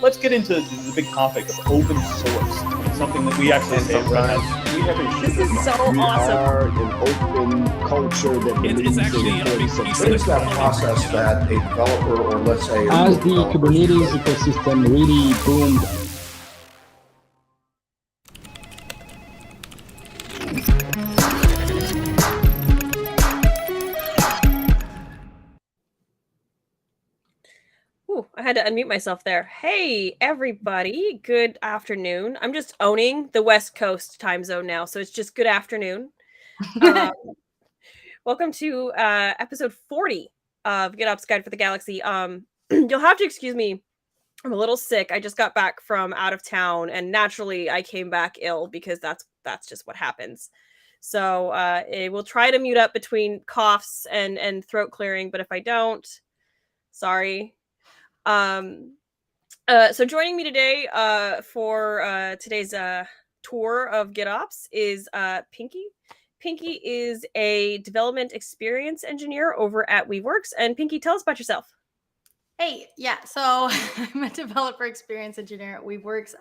let's get into the big topic of open source, something that we actually say at Red Hat. We have a This is so we awesome. are an open culture that believes actually in a big importance of piece What is that process that a developer, or let's say a As the developer, Kubernetes ecosystem really boomed, Ooh, I had to unmute myself there. Hey, everybody. Good afternoon. I'm just owning the West Coast time zone now, so it's just good afternoon. Welcome to episode 40 of GitOps Guide for the Galaxy. You'll have to excuse me. I'm a little sick. I just got back from out of town, and naturally I came back ill because that's just what happens. So we'll try to mute up between coughs and throat clearing, but if I don't, sorry. So joining me today for today's tour of GitOps is Pinky. Pinky is a development experience engineer over at Weaveworks. And Pinky, tell us about yourself. Hey, yeah, so I'm a developer experience engineer at Weaveworks.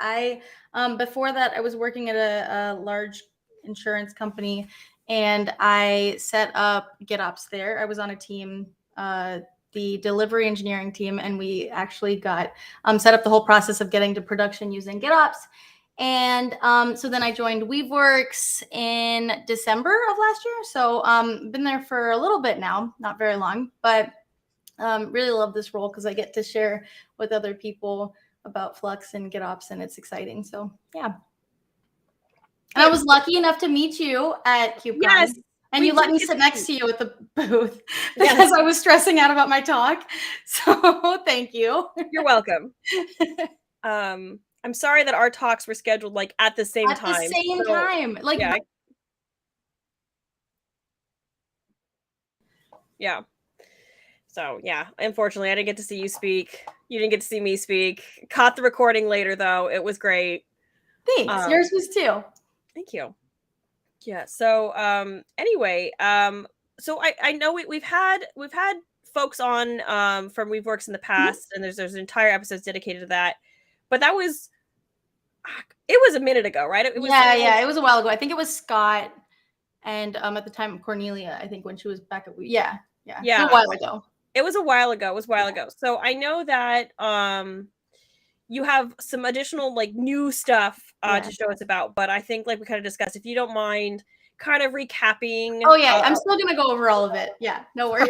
Before that, I was working at a large insurance company, and I set up GitOps there. I was on a team, the delivery engineering team, and we actually got set up the whole process of getting to production using GitOps. And so then I joined Weaveworks in December of last year. So been there for a little bit now, not very long, but really love this role because I get to share with other people about Flux and GitOps, and it's exciting. So yeah. And I was lucky enough to meet you at KubeCon. Yes. And you let me sit next to you at the booth because I was stressing out about my talk. So thank you. You're welcome. I'm sorry that our talks were scheduled like at the same time. At the same time. Like, yeah. So yeah, unfortunately, I didn't get to see you speak. You didn't get to see me speak. Caught the recording later though. It was great. Thanks. Yours was too. Thank you. Yeah. So anyway, so I know we've had folks on from Weaveworks in the past, and there's entire episodes dedicated to that. But it was a minute ago, right? It was it was a while ago. I think it was Scott and at the time Cornelia, I think when she was back at yeah. A while ago. It was a while ago. So I know that you have some additional like new stuff to show us about, but I think like we kind of discussed, if you don't mind kind of recapping. Oh yeah, I'm still gonna go over all of it. Yeah, no worries.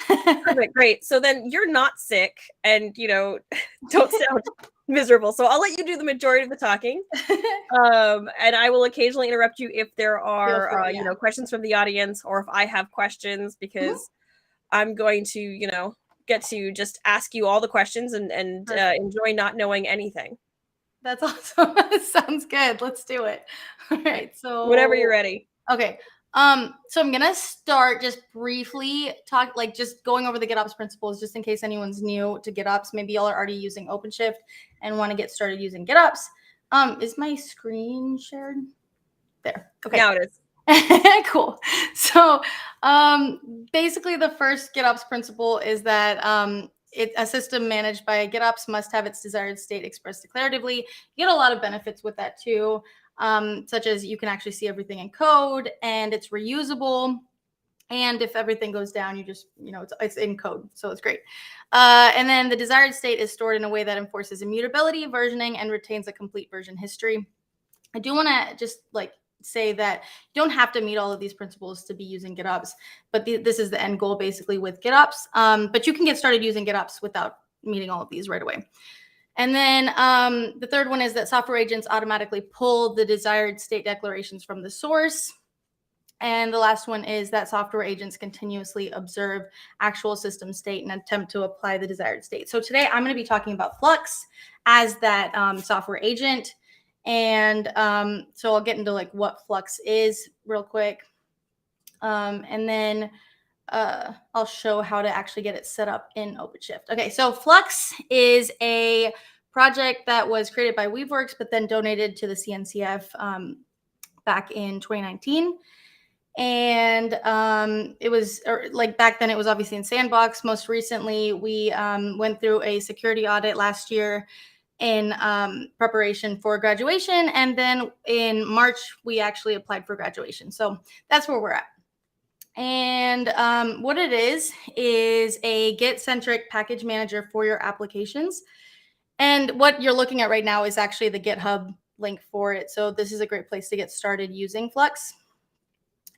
Perfect, great. So then you're not sick and don't sound miserable. So I'll let you do the majority of the talking. And I will occasionally interrupt you if there are questions from the audience or if I have questions, because I'm going to, get to just ask you all the questions and enjoy not knowing anything. That's awesome. Sounds good. Let's do it. All right. So whenever you're ready. Okay. So I'm gonna start just briefly just going over the GitOps principles, just in case anyone's new to GitOps. Maybe y'all are already using OpenShift and want to get started using GitOps. Is my screen shared? There. Okay. Now it is. Cool. So basically the first GitOps principle is that a system managed by GitOps must have its desired state expressed declaratively. You get a lot of benefits with that too, such as you can actually see everything in code, and it's reusable. And if everything goes down, you just, it's in code. So it's great. And then the desired state is stored in a way that enforces immutability, versioning, and retains a complete version history. I do want to just say that you don't have to meet all of these principles to be using GitOps, but this is the end goal basically with GitOps. But you can get started using GitOps without meeting all of these right away. And then the third one is that software agents automatically pull the desired state declarations from the source. And the last one is that software agents continuously observe actual system state and attempt to apply the desired state. So today I'm going to be talking about Flux as that software agent. And so I'll get into what Flux is real quick. And then I'll show how to actually get it set up in OpenShift. Okay, so Flux is a project that was created by Weaveworks, but then donated to the CNCF back in 2019. And it was back then it was obviously in Sandbox. Most recently, we went through a security audit last year in preparation for graduation. And then in March, we actually applied for graduation. So that's where we're at. And what it is a Git-centric package manager for your applications. And what you're looking at right now is actually the GitHub link for it. So this is a great place to get started using Flux.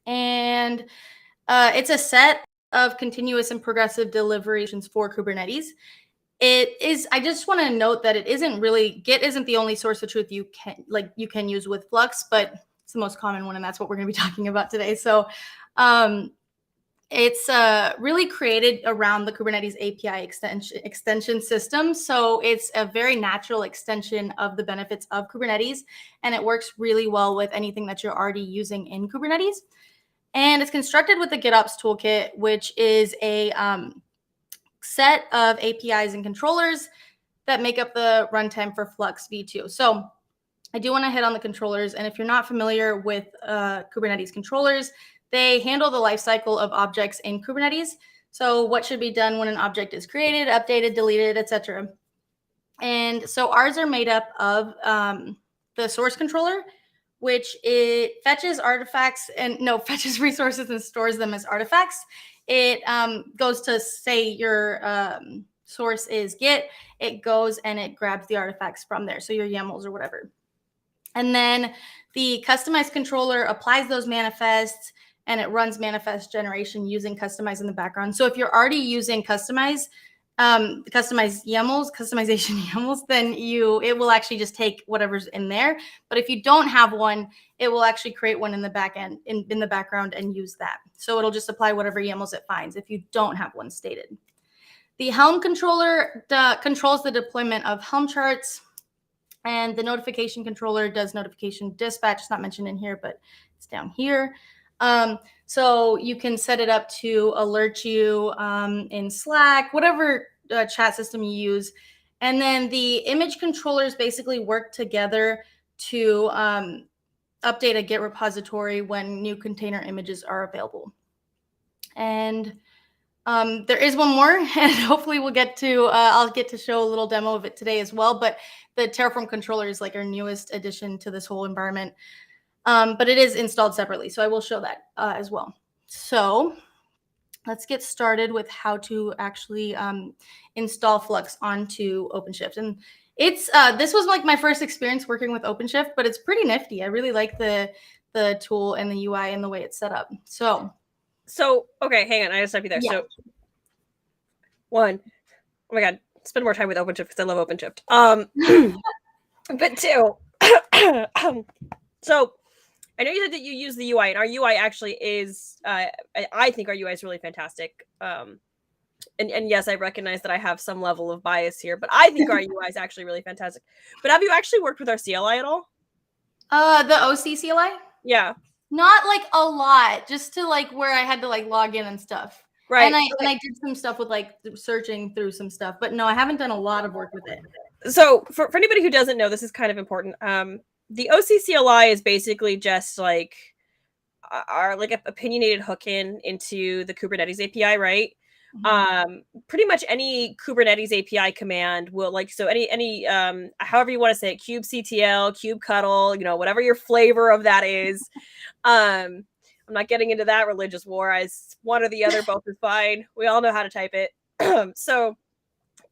And it's a set of continuous and progressive deliverations for Kubernetes. It is, I just want to note that it isn't really, Git isn't the only source of truth you can use with Flux, but it's the most common one, and that's what we're going to be talking about today. So it's really created around the Kubernetes API extension system. So it's a very natural extension of the benefits of Kubernetes, and it works really well with anything that you're already using in Kubernetes. And it's constructed with the GitOps toolkit, which is a set of APIs and controllers that make up the runtime for Flux v2. So I do want to hit on the controllers. And if you're not familiar with Kubernetes controllers, they handle the lifecycle of objects in Kubernetes. So what should be done when an object is created, updated, deleted, etc. And so ours are made up of the source controller, which it fetches fetches resources and stores them as artifacts. It goes to, say your source is Git, it goes and it grabs the artifacts from there, so your YAMLs or whatever. And then the customized controller applies those manifests, and it runs manifest generation using customize in the background. So if you're already using customization YAMLs, then it will actually just take whatever's in there. But if you don't have one, it will actually create one in the back end, in the background, and use that. So it'll just apply whatever YAMLs it finds if you don't have one stated. The Helm controller controls the deployment of Helm charts, and the notification controller does notification dispatch. It's not mentioned in here, but it's down here. So you can set it up to alert you in Slack, whatever chat system you use. And then the image controllers basically work together to update a Git repository when new container images are available. And there is one more, and hopefully we'll get to, I'll get to show a little demo of it today as well. But the Terraform controller is like our newest addition to this whole environment. But it is installed separately, so I will show that as well. So let's get started with how to actually install Flux onto OpenShift. And it's this was like my first experience working with OpenShift, but it's pretty nifty. I really like the tool and the UI and the way it's set up. So okay, hang on, I just stop you there. Yeah. So one, oh my god, spend more time with OpenShift because I love OpenShift. But two, so I know you said that you use the UI, and our UI actually is, I think our UI is really fantastic. And yes, I recognize that I have some level of bias here, but I think our UI is actually really fantastic. But have you actually worked with our CLI at all? The OC CLI? Yeah. Not like a lot, just to like where I had to like log in and stuff. Right. And I did some stuff with like searching through some stuff, but no, I haven't done a lot of work with it. So for anybody who doesn't know, this is kind of important. The OC CLI is basically just like our like opinionated hook into the Kubernetes API, right? Mm-hmm. Pretty much any Kubernetes API command will any however you want to say it, kubectl, kubectl, whatever your flavor of that is. I'm not getting into that religious war. One or the other, both is fine. We all know how to type it. So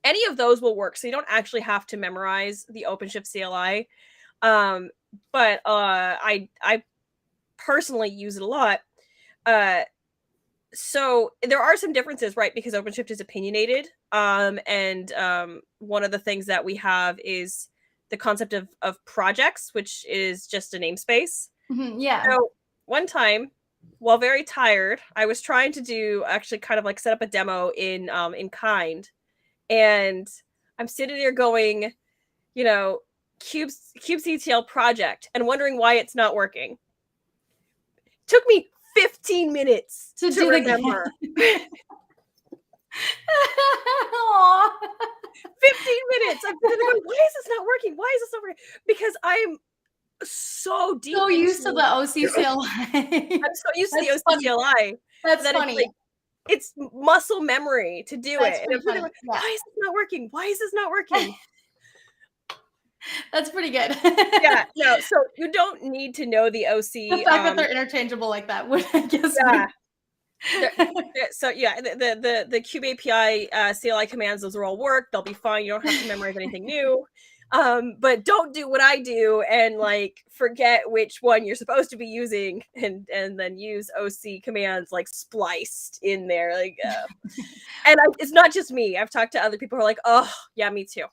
any of those will work. So you don't actually have to memorize the OpenShift CLI. But I personally use it a lot. So there are some differences, right? Because OpenShift is opinionated. And one of the things that we have is the concept of projects, which is just a namespace. Mm-hmm, yeah. So one time, while very tired, I was trying to actually kind of like set up a demo in Kind. And I'm sitting there going, kubectl project and wondering why it's not working. Took me 15 minutes to remember. 15 minutes. I'm going, why is this not working? Why is this not working? Because I'm so deep. So used to the OC CLI. I'm so used to the OC CLI. That's funny. It's muscle memory to do it. And I'm funny. like, why is this not working? Why is this not working? That's pretty good. Yeah, no, so you don't need to know the OC. The fact that they're interchangeable like that would, I guess. Yeah. So yeah, the Kube API CLI commands, those are all work. They'll be fine. You don't have to memorize anything new. But don't do what I do and like forget which one you're supposed to be using and then use OC commands like spliced in there. Like, it's not just me. I've talked to other people who are like, oh yeah, me too.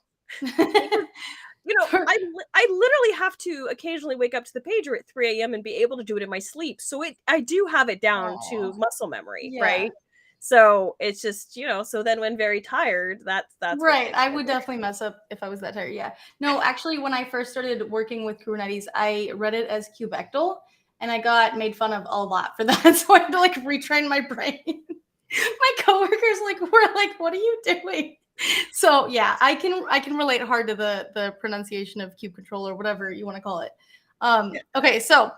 You know, I literally have to occasionally wake up to the pager at 3 a.m. and be able to do it in my sleep. So I do have it down to muscle memory, right? So it's just, you know, so then when very tired, that's right. I would definitely mess up if I was that tired. Yeah. No, actually, when I first started working with Kubernetes, I read it as kubectl, and I got made fun of a lot for that. So I had to like retrain my brain. My coworkers were like, "What are you doing?" So yeah, I can relate hard to the pronunciation of kube control or whatever you want to call it. Okay, so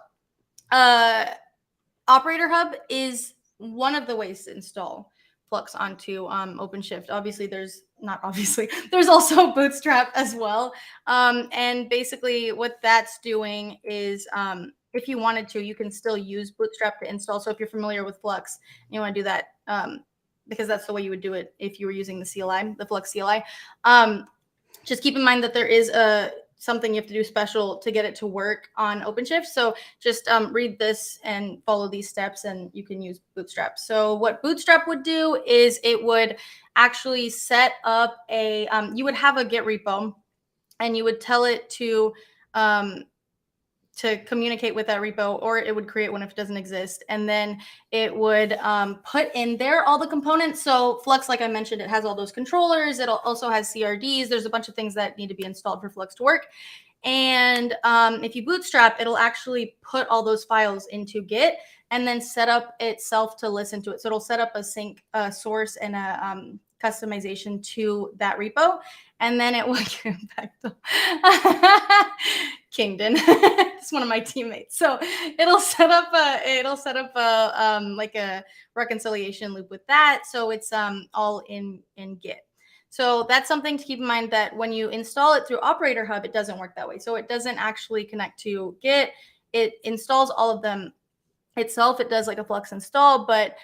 Operator Hub is one of the ways to install Flux onto OpenShift. Obviously, there's also Bootstrap as well. And basically what that's doing is if you wanted to, you can still use Bootstrap to install. So if you're familiar with Flux and you want to do that, because that's the way you would do it if you were using the CLI, the Flux CLI. Just keep in mind that there is something you have to do special to get it to work on OpenShift. So just read this and follow these steps and you can use Bootstrap. So what Bootstrap would do is it would actually set up you would have a Git repo and you would tell it to communicate with that repo, or it would create one if it doesn't exist. And then it would put in there all the components. So Flux, like I mentioned, it has all those controllers. It also has CRDs. There's a bunch of things that need to be installed for Flux to work. And if you bootstrap, it'll actually put all those files into Git and then set up itself to listen to it. So it'll set up a sync source and a customization to that repo. And then it will get back to Kingdon. It's one of my teammates. So it'll set up like a reconciliation loop with that. So it's all in Git. So that's something to keep in mind, that when you install it through Operator Hub, it doesn't work that way. So it doesn't actually connect to Git. It installs all of them itself. It does like a Flux install, but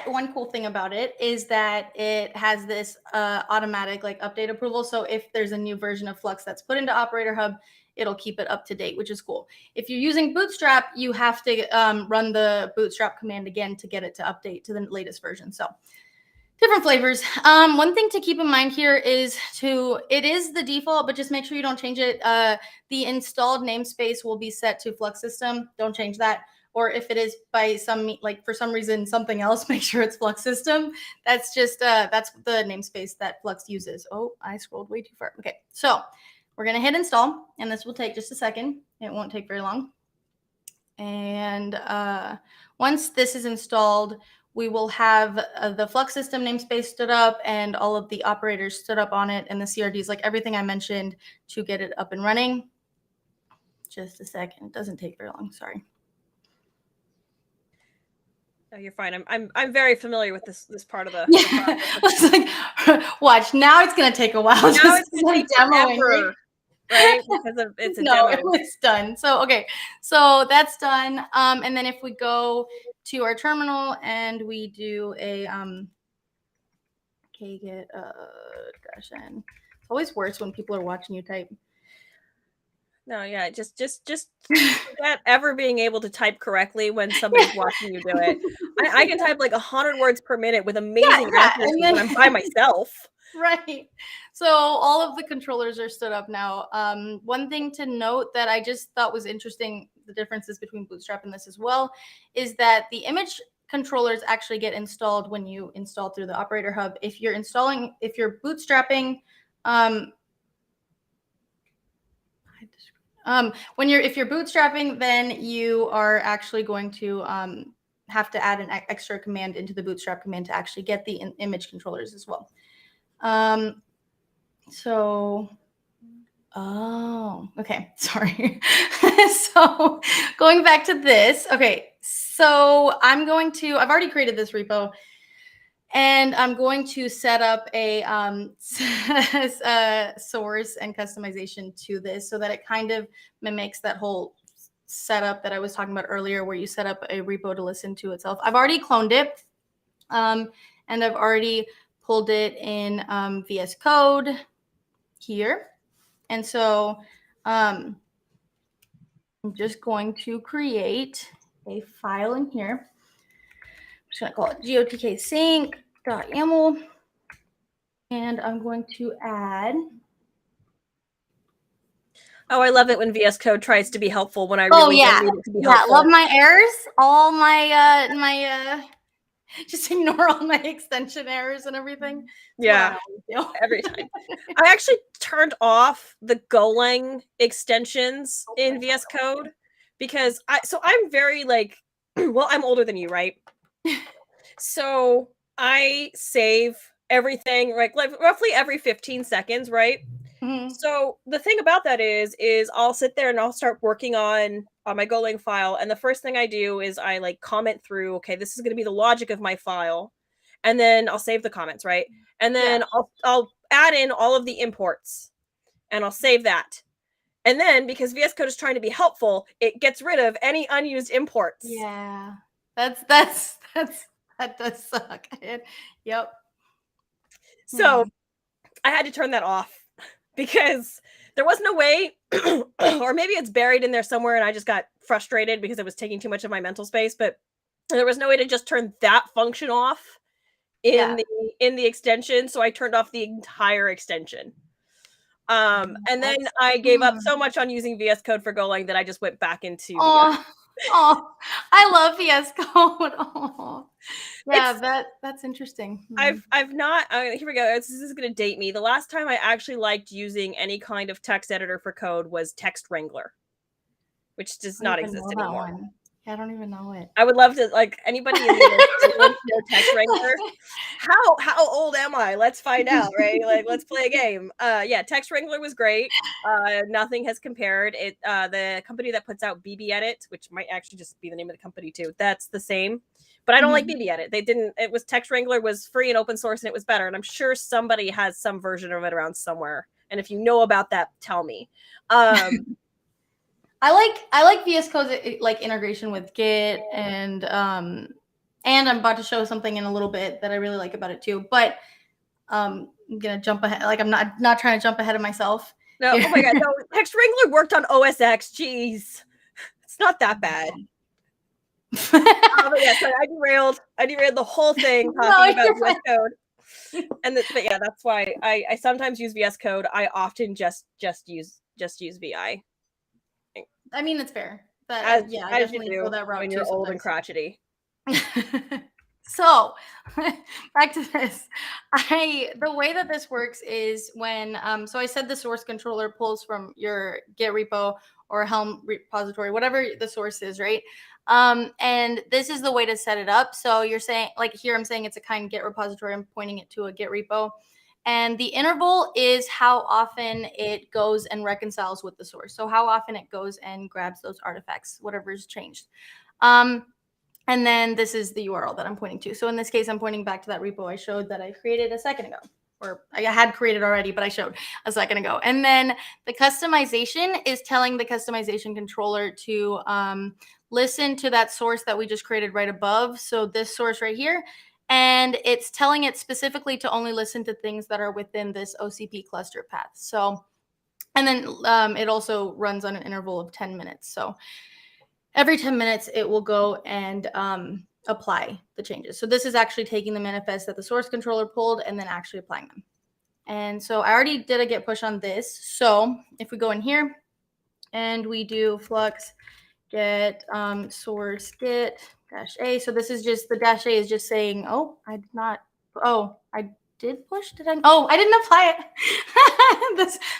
one cool thing about it is that it has this automatic like update approval. So if there's a new version of Flux that's put into Operator Hub, it'll keep it up to date, which is cool. If you're using Bootstrap, you have to run the Bootstrap command again to get it to update to the latest version. So different flavors. One thing to keep in mind here is it is the default, but just make sure you don't change it. The installed namespace will be set to Flux system. Don't change that. Or if it is by for some reason something else, make sure it's Flux system. That's just that's the namespace that Flux uses. Oh, I scrolled way too far. Okay, so we're gonna hit install, and this will take just a second. It won't take very long. And once this is installed, we will have the Flux system namespace stood up and all of the operators stood up on it and the CRDs, like everything I mentioned, to get it up and running. Just a second. It doesn't take very long. Sorry. Oh, you're fine. I'm very familiar with this part of the. Yeah. It's like, watch, now it's gonna take a while. Now it's gonna take forever, right? Because it's a demo. It's done. So okay, so that's done. And then if we go to our terminal and we do a kgit -n. It's always worse when people are watching you type. No, yeah, just forget ever being able to type correctly when somebody's watching you do it. I can type like 100 words per minute with amazing accuracy when I'm by myself. Right. So all of the controllers are stood up now. One thing to note that I just thought was interesting, the differences between Bootstrap and this as well, is that the image controllers actually get installed when you install through the Operator Hub. If you're bootstrapping, if you're bootstrapping, then you are actually going to have to add an extra command into the Bootstrap command to actually get the image controllers as well. Okay, sorry. So going back to this, okay, so I've already created this repo. And I'm going to set up a source and customization to this so that it kind of mimics that whole setup that I was talking about earlier, where you set up a repo to listen to itself. I've already cloned it, and I've already pulled it in VS Code here. And so I'm just going to create a file in here. I'm just going to call it gotkSync.yaml. And I'm going to add. Oh, I love it when VS Code tries to be helpful when I really don't need it to be helpful. Love my errors. All my just ignore all my extension errors and everything. Yeah, every time. I actually turned off the Golang extensions in VS Code because I'm very like, well, I'm older than you, right? So I save everything like roughly every 15 seconds, right? Mm-hmm. So the thing about that is I'll sit there and I'll start working on my Golang file, and the first thing I do is I like comment through, okay, this is going to be the logic of my file, and then I'll save the comments, right? And then I'll add in all of the imports, and I'll save that. And then because VS Code is trying to be helpful, it gets rid of any unused imports. Yeah, that does suck. Yep. So I had to turn that off because there was no way, or maybe it's buried in there somewhere and I just got frustrated because it was taking too much of my mental space, but there was no way to just turn that function off in the extension. So I turned off the entire extension. And then I gave up so much on using VS Code for Golang that I just went back into VS. I love VS Code. Oh, yeah, that's interesting. I've not. Here we go. This is going to date me. The last time I actually liked using any kind of text editor for code was Text Wrangler, which does not exist anymore. I don't even know it. I would love to, like, anybody in the know Text Wrangler. How old am I? Let's find out, right? Like, let's play a game. Yeah, Text Wrangler was great. Nothing has compared. It the company that puts out BB Edit, which might actually just be the name of the company too, that's the same. But I don't like BB Edit. It was Text Wrangler was free and open source and it was better. And I'm sure somebody has some version of it around somewhere. And if you know about that, tell me. I like VS Code's like integration with Git, and I'm about to show something in a little bit that I really like about it too. But I'm gonna jump ahead. Like I'm not trying to jump ahead of myself. No, oh my god, no. Text Wrangler worked on OS X. Jeez, it's not that bad. But yeah, so I derailed the whole thing talking about VS Code. And but yeah, that's why I sometimes use VS Code. I often just use VI. I mean, it's fair. But I definitely go that route when you're old and crotchety. So back to this. The way that this works is when so I said the source controller pulls from your Git repo or Helm repository, whatever the source is, right? And this is the way to set it up. So you're saying, like here, I'm saying it's a kind Git repository. I'm pointing it to a Git repo. And the interval is how often it goes and reconciles with the source. So how often it goes and grabs those artifacts, whatever is changed. And then this is the URL that I'm pointing to. So in this case, I'm pointing back to that repo I showed that I created a second ago. Or I had created already, but I showed a second ago. And then the customization is telling the customization controller to listen to that source that we just created right above. So this source right here. And it's telling it specifically to only listen to things that are within this OCP cluster path. So, and then it also runs on an interval of 10 minutes. So every 10 minutes, it will go and apply the changes. So this is actually taking the manifest that the source controller pulled and then actually applying them. And so I already did a git push on this. So if we go in here and we do flux get source git -a. So this is just the -a is just saying, oh, I did not. Oh, I did push. Did I? Oh, I didn't apply it.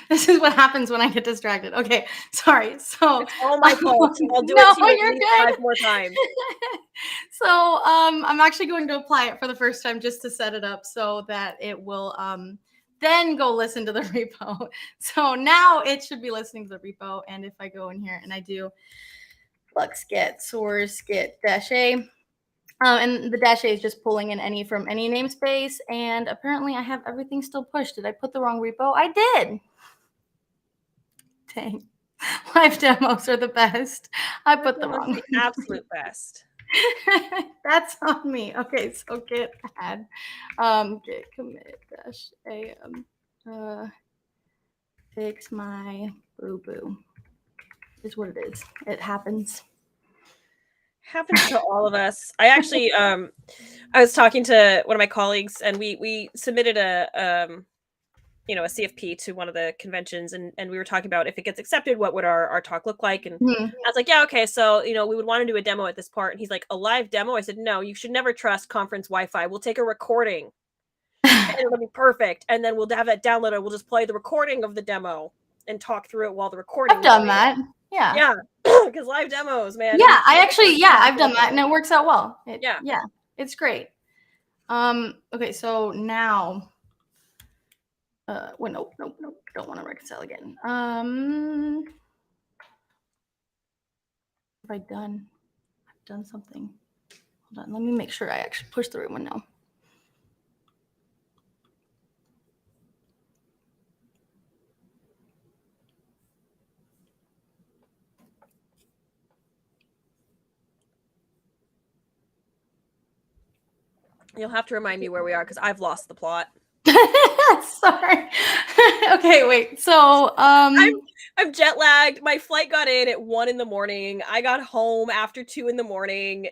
This is what happens when I get distracted. Okay, sorry. So it's all my fault. I'll do it to you 5 more times. So I'm actually going to apply it for the first time just to set it up so that it will then go listen to the repo. So now it should be listening to the repo. And if I go in here and I do flux get source get -a, And the -a is just pulling in any from any namespace. And apparently I have everything still pushed. Did I put the wrong repo? I did. Dang. Live demos are the best. I put the wrong The absolute best. That's on me. Okay, so git add git commit -am fix my boo-boo. Is what it is. It happens. Happens to all of us. I actually I was talking to one of my colleagues, and we submitted a CFP to one of the conventions, and we were talking about if it gets accepted, what would our talk look like? And I was like, yeah, okay, so we would want to do a demo at this part. And he's like, a live demo? I said, no, you should never trust conference Wi-Fi. We'll take a recording and it'll be perfect, and then we'll have that downloaded. We'll just play the recording of the demo and talk through it while the recording. I've done that. Yeah, because live demos, man. Yeah, I've done that, and it works out well. Yeah, it's great. Okay, so now, well, nope, don't want to reconcile again. Have I done? I've done something. Hold on, let me make sure I actually push the right one now. You'll have to remind me where we are because I've lost the plot. Sorry. Okay, wait. So I'm jet lagged. My flight got in at 1 a.m. I got home after 2 a.m.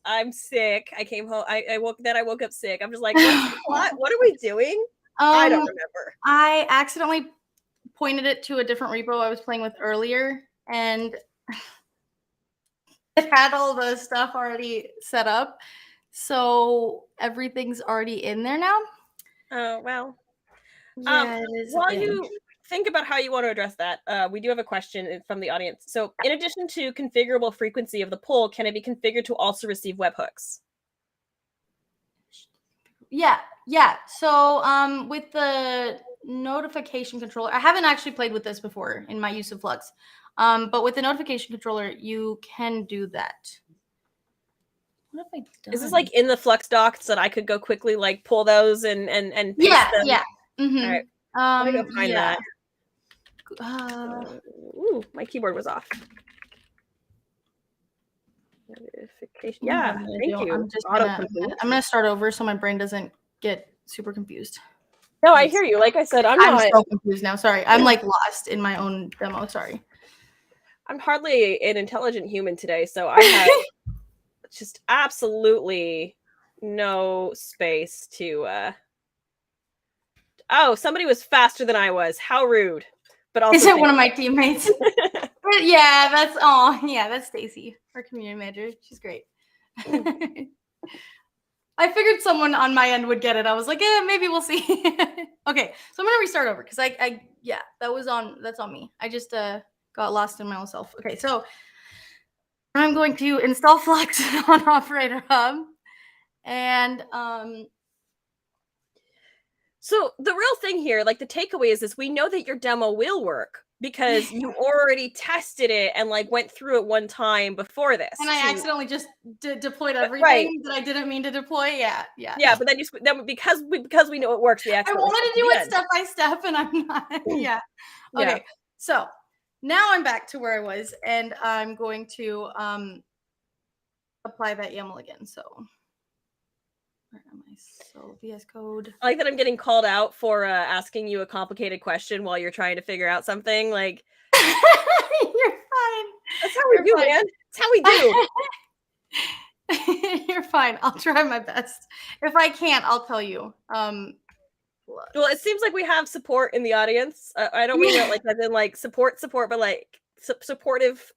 I'm sick. I came home. I woke up sick. I'm just like, what are we doing? I don't remember. I accidentally pointed it to a different repo I was playing with earlier, and it had all the stuff already set up. So everything's already in there now. Oh, well. Yeah, while you think about how you want to address that, we do have a question from the audience. So in addition to configurable frequency of the pull, can it be configured to also receive webhooks? Yeah. So with the notification controller, I haven't actually played with this before in my use of Flux. But with the notification controller, you can do that. What have I done? Is this like in the Flux docs that I could go quickly like pull those and paste them? Yeah. Mm-hmm. All right. Let me go find that. Ooh, my keyboard was off. Notification. Yeah, thank you. I'm gonna start over so my brain doesn't get super confused. No, I hear you. Like I said, I'm so confused now. Sorry, I'm like lost in my own demo. Sorry. I'm hardly an intelligent human today, so I have just absolutely no space to. Oh, somebody was faster than I was. How rude! But also, is it one of my teammates? Yeah, that's Stacy, our community manager. She's great. I figured someone on my end would get it. I was like, yeah, maybe we'll see. Okay, so I'm gonna restart over because that's on me. I just got lost in my own self. Okay, so I'm going to install Flux on Operator Hub, and so the real thing here, like the takeaway is we know that your demo will work because you already tested it and like went through it one time before this. And I accidentally just deployed everything that I didn't mean to deploy. Yeah. But then because we know it works, I wanted to do it step by step, and I'm not. Yeah. Okay. So now I'm back to where I was, and I'm going to apply that YAML again. So where am I? So VS Code. I like that I'm getting called out for asking you a complicated question while you're trying to figure out something. Like you're fine. That's how we do, man. That's how we do. You're fine. I'll try my best. If I can't, I'll tell you. Well, it seems like we have support in the audience. I don't mean it like as in like support, but like supportive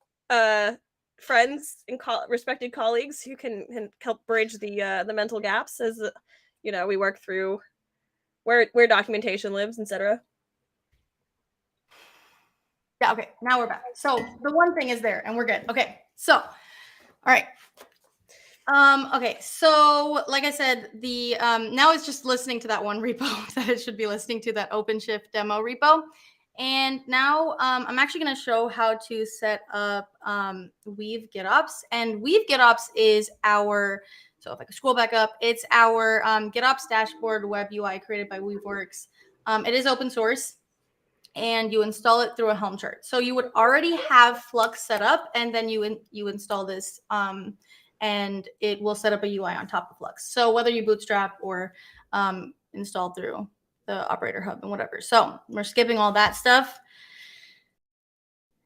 friends and respected colleagues who can help bridge the mental gaps as we work through where documentation lives, etc. Yeah. Okay. Now we're back. So the one thing is there, and we're good. Okay. So, all right. Okay. So, like I said, the now it's just listening to that one repo that it should be listening to, that OpenShift demo repo, And now I'm actually going to show how to set up Weave GitOps. And Weave GitOps is our, so if I can scroll back up, it's our GitOps dashboard web UI created by Weaveworks. It is open source, and you install it through a Helm chart. So you would already have Flux set up, and then you install this, and it will set up a UI on top of Flux. So whether you bootstrap or install through the operator hub and whatever. So we're skipping all that stuff.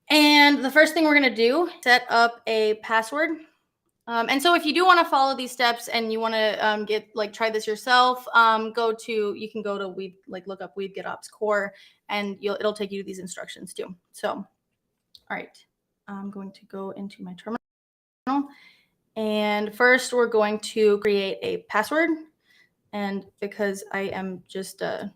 And the first thing we're going to do, set up a password. And so if you do want to follow these steps and you want to try this yourself, you can go to Weave, look up Weave GitOps core, and it'll take you to these instructions too. So, all right, I'm going to go into my terminal, and first we're going to create a password. And because I am just, I'm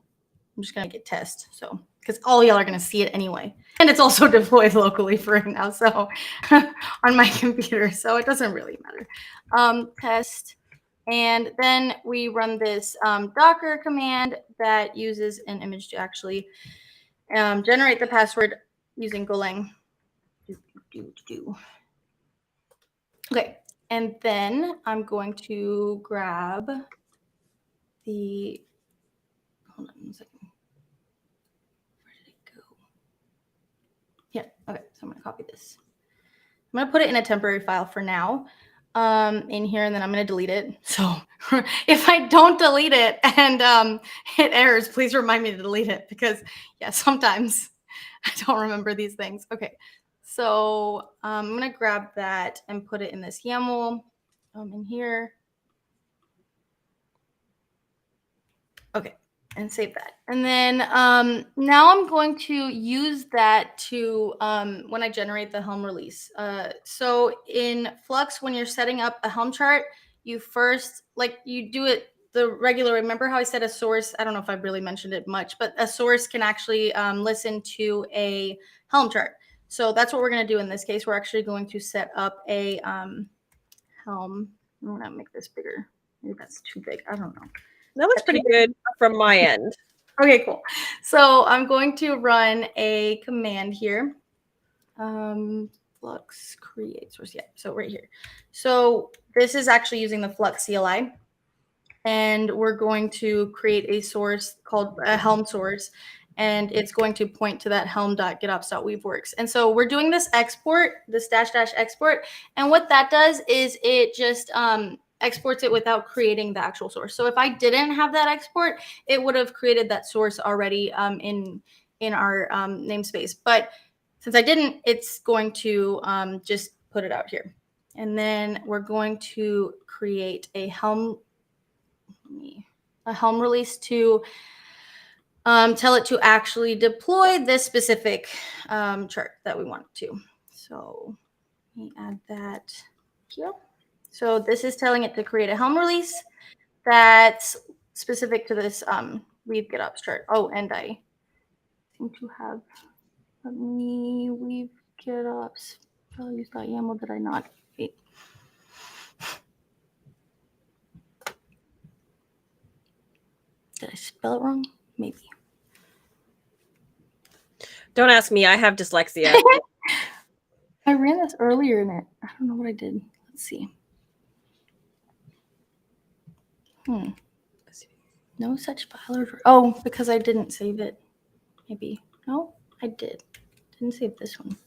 just going to get test. So, because all y'all are going to see it anyway. And it's also deployed locally for right now. So on my computer. So it doesn't really matter. Test. And then we run this Docker command that uses an image to actually generate the password using Golang. Okay. And then I'm going to grab the, hold on a second. Where did it go? Yeah, okay, so I'm gonna copy this. I'm gonna put it in a temporary file for now in here, and then I'm gonna delete it. So if I don't delete it and it errors, please remind me to delete it, because yeah, sometimes I don't remember these things. Okay, so I'm gonna grab that and put it in this YAML in here. Okay, and save that. And then now I'm going to use that to when I generate the Helm release. So in Flux, when you're setting up a Helm chart, you first, you do it the regular. Remember how I said a source? I don't know if I've really mentioned it much, but a source can actually listen to a Helm chart. So that's what we're going to do in this case. We're actually going to set up a Helm. I'm going to make this bigger. Maybe that's too big. I don't know. That looks pretty good from my end. Okay, cool. So I'm going to run a command here. Flux create source. Yeah, so right here. So this is actually using the Flux CLI. And we're going to create a source called a Helm source. And it's going to point to that helm.gitops.weaveworks. And so we're doing this export, this -- export. And what that does is it just exports it without creating the actual source. So if I didn't have that export, it would have created that source already in our namespace. But since I didn't, it's going to just put it out here. And then we're going to create a Helm release to tell it to actually deploy this specific chart that we want to. So let me add that here. So this is telling it to create a Helm release that's specific to this Weave GitOps chart. Oh, and I seem to have, let me Weave GitOps values.yaml. Did I not? Wait. Did I spell it wrong? Maybe. Don't ask me. I have dyslexia. I ran this earlier in it. I don't know what I did. Let's see. No such file. Oh, because I didn't save it. Maybe. No, I did. Didn't save this one.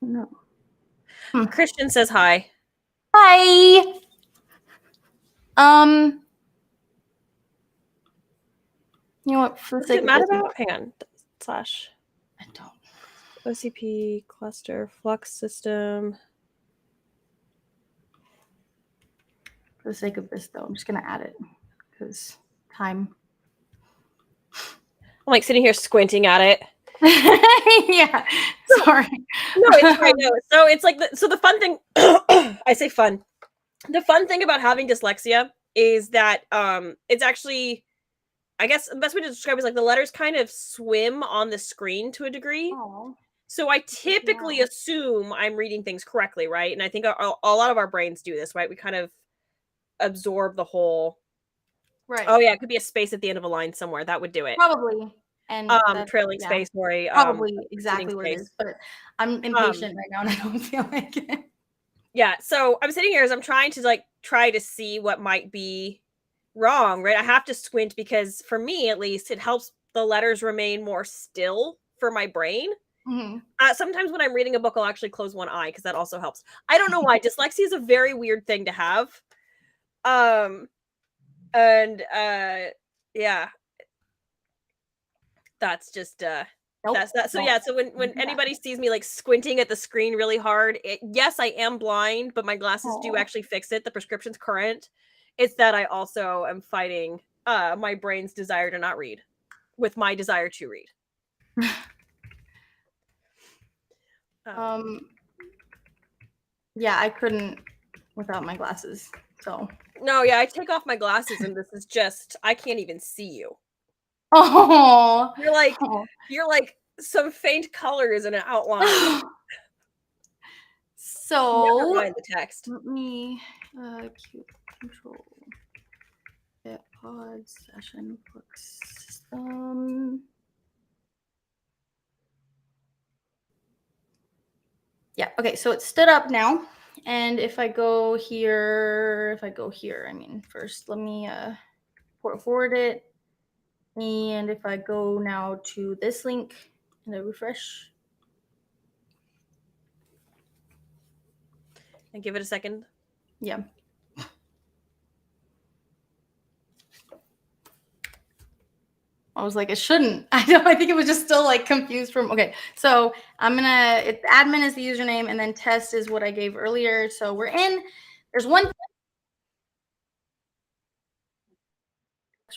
No. Christian says hi. Hi. You know what? For the What's sake it of mad this, about? Hang on. / I don't. OCP cluster Flux system. For the sake of this, though, I'm just gonna add it because time. I'm like sitting here squinting at it. Yeah. Sorry. No, it's fine. No. So it's like the fun thing. I say fun. The fun thing about having dyslexia is that it's actually, I guess the best way to describe it is like the letters kind of swim on the screen to a degree. Oh. So I typically assume I'm reading things correctly, right? And I think a lot of our brains do this, right? We kind of absorb the whole. Right. Oh yeah, it could be a space at the end of a line somewhere. That would do it. Probably. And trailing space, sorry. Probably preceding exactly what it space. is, but I'm impatient right now and I don't feel like it. Yeah, so I'm sitting here as I'm trying to try to see what might be wrong, right? I have to squint because for me, at least, it helps the letters remain more still for my brain. Mm-hmm. Sometimes when I'm reading a book, I'll actually close one eye because that also helps. I don't know why. Dyslexia is a very weird thing to have. Yeah, that's just that's that. So yeah, so when anybody sees me like squinting at the screen really hard, yes, I am blind, but my glasses do actually fix it. The prescription's current. It's that I also am fighting my brain's desire to not read with my desire to read. Yeah, I couldn't without my glasses. So no, yeah, I take off my glasses and this is just I can't even see you. Oh, you're like some faint colors in an outline. So never mind the text. Let me control get pod session Flux system. Yeah, okay, so it stood up now. And if I go here, I mean, first let me forward it. And if I go now to this link and I refresh. And give it a second. Yeah. I was like, it shouldn't. I think it was just still like confused from, okay. So admin is the username and then test is what I gave earlier. So we're in, there's one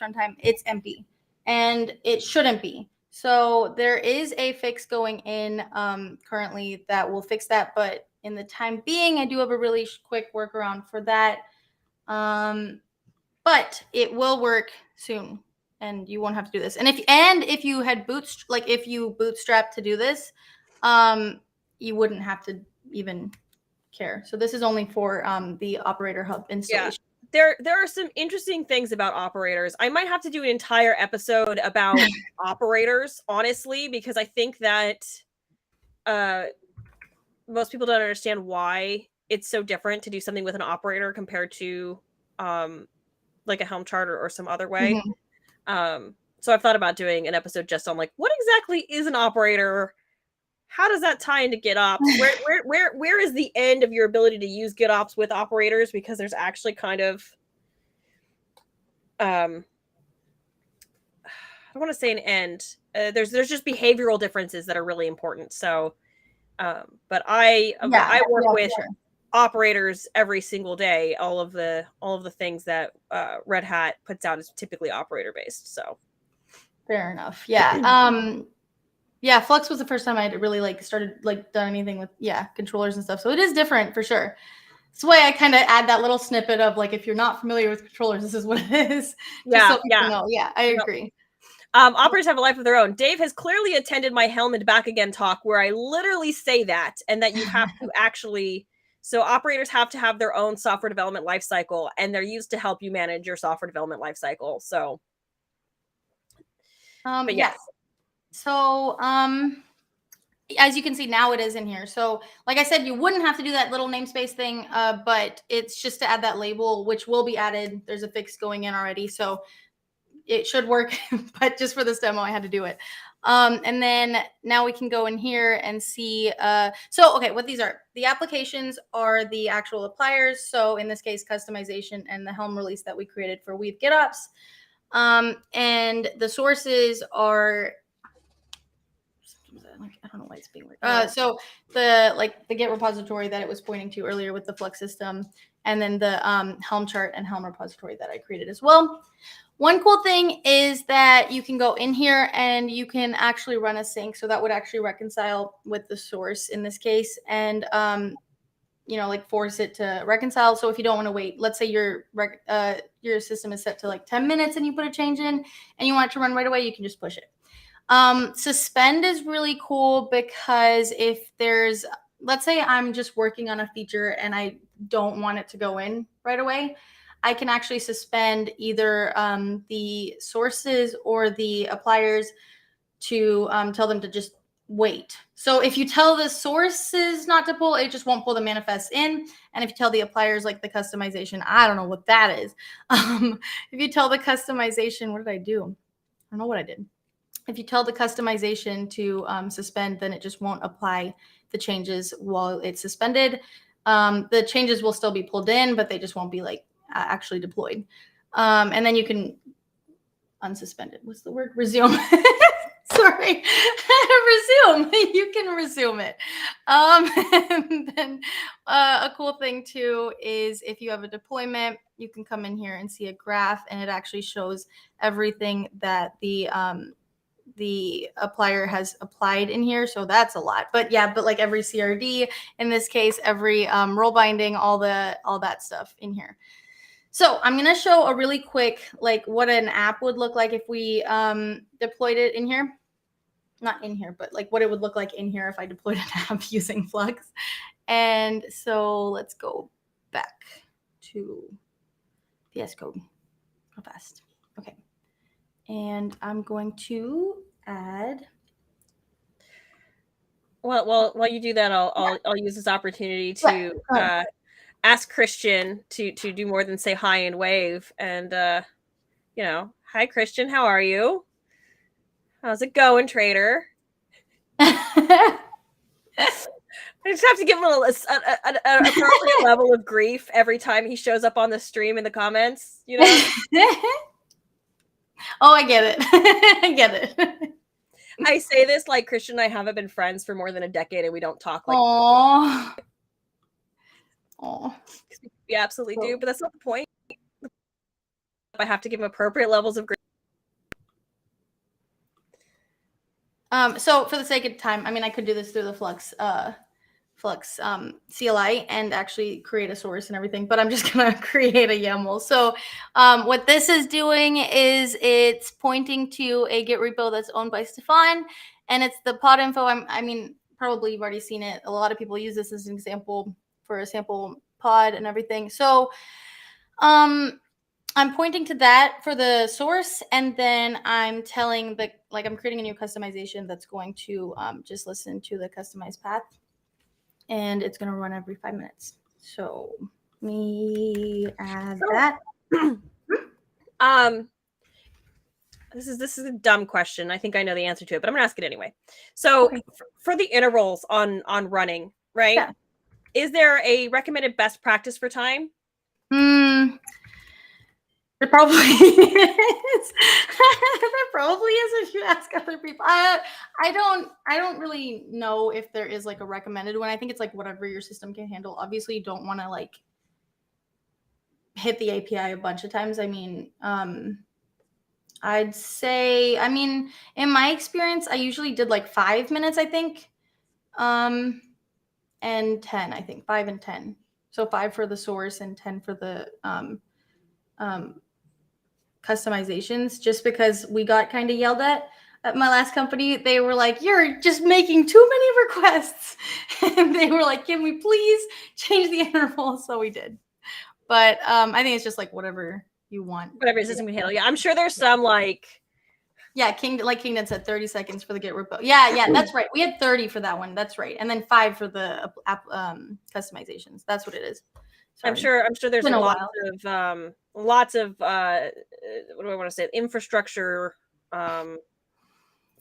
runtime, it's empty and it shouldn't be. So there is a fix going in currently that will fix that. But in the time being, I do have a really quick workaround for that. But it will work soon. And you won't have to do this. And if you had bootstrap to do this, you wouldn't have to even care. So this is only for the operator hub installation. Yeah. There are some interesting things about operators. I might have to do an entire episode about operators, honestly, because I think that most people don't understand why it's so different to do something with an operator compared to like a Helm chart or some other way. Mm-hmm. So I've thought about doing an episode just on like what exactly is an operator? How does that tie into GitOps? Where is the end of your ability to use GitOps with operators? Because there's actually kind of I don't want to say an end. There's just behavioral differences that are really important. So but I work with operators every single day. All of the things that Red Hat puts out is typically operator based. So fair enough. Yeah. Yeah, Flux was the first time I had really started done anything with controllers and stuff. So it is different for sure. That's why I kind of add that little snippet of if you're not familiar with controllers, this is what it is. Yeah, Yeah, I agree. Operators have a life of their own. Dave has clearly attended my Helm and Back Again talk where I literally say that, and that you have to actually. So operators have to have their own software development lifecycle, and they're used to help you manage your software development lifecycle. So, but yes. So, as you can see now, it is in here. So, like I said, you wouldn't have to do that little namespace thing, but it's just to add that label, which will be added. There's a fix going in already, so it should work. But just for this demo, I had to do it. And then now we can go in here and see. Okay, what these are. The applications are the actual appliers. So in this case, customization and the Helm release that we created for Weave GitOps. And the sources are. I don't know why it's being weird. So the Git repository that it was pointing to earlier with the Flux system, and then the Helm chart and Helm repository that I created as well. One cool thing is that you can go in here and you can actually run a sync. So that would actually reconcile with the source in this case, and force it to reconcile. So if you don't want to wait, let's say your system is set to 10 minutes and you put a change in and you want it to run right away, you can just push it. Suspend is really cool because if there's, let's say I'm just working on a feature and I don't want it to go in right away, I can actually suspend either the sources or the appliers to tell them to just wait. So if you tell the sources not to pull, it just won't pull the manifests in. And if you tell the appliers like the customization, I don't know what that is. If you tell the customization, what did I do? I don't know what I did. If you tell the customization to suspend, then it just won't apply the changes while it's suspended. The changes will still be pulled in, but they just won't be like actually deployed. And then you can unsuspend it. What's the word? Resume. Sorry, resume. You can resume it. And then a cool thing too is if you have a deployment, you can come in here and see a graph, and it actually shows everything that the applier has applied in here. So that's a lot. But yeah, but like every CRD in this case, every role binding, all that stuff in here. So I'm going to show a really quick, like what an app would look like if we deployed it in here. Not in here, but like what it would look like in here if I deployed an app using Flux. And so let's go back to VS Code. How fast? Okay. And I'm going to add. Well, while you do that, I'll use this opportunity to ask Christian to do more than say hi and wave. And hi Christian, how are you? How's it going, trader? I just have to give him an appropriate level of grief every time he shows up on the stream in the comments. Oh, I get it. I get it. I say this like Christian and I haven't been friends for more than a decade, and we don't talk like. Oh, we absolutely do, but that's not the point. I have to give him appropriate levels of grief. So for the sake of time, I mean, I could do this through the Flux CLI and actually create a source and everything, but I'm just going to create a YAML. So what this is doing is it's pointing to a Git repo that's owned by Stefan, and it's the pod info. I mean, probably you've already seen it. A lot of people use this as an example for a sample pod and everything. So I'm pointing to that for the source, and then I'm telling I'm creating a new customization that's going to just listen to the customized path, and it's going to run every 5 minutes. So let me add that. This is a dumb question. I think I know the answer to it, but I'm gonna ask it anyway. So okay. For the intervals on running, right? Yeah. Is there a recommended best practice for time? There probably is. There probably is if you ask other people. I don't really know if there is like a recommended one. I think it's like whatever your system can handle. Obviously, you don't want to like hit the API a bunch of times. I mean, I'd say, I mean, in my experience, I usually did like 5 minutes, I think, and 10, I think 5 and 10. So 5 for the source and 10 for the customizations, just because we got kind of yelled at my last company. They were like, you're just making too many requests. And they were like, can we please change the interval? So we did. But I think it's just like whatever you want. Whatever system can handle. Yeah, I'm sure there's some like. Yeah, Kingdon said 30 seconds for the Git repo. Yeah, that's right. We had 30 for that one. That's right. And then 5 for the customizations. That's what it is. Sorry. I'm sure there's lots of what do I want to say? Infrastructure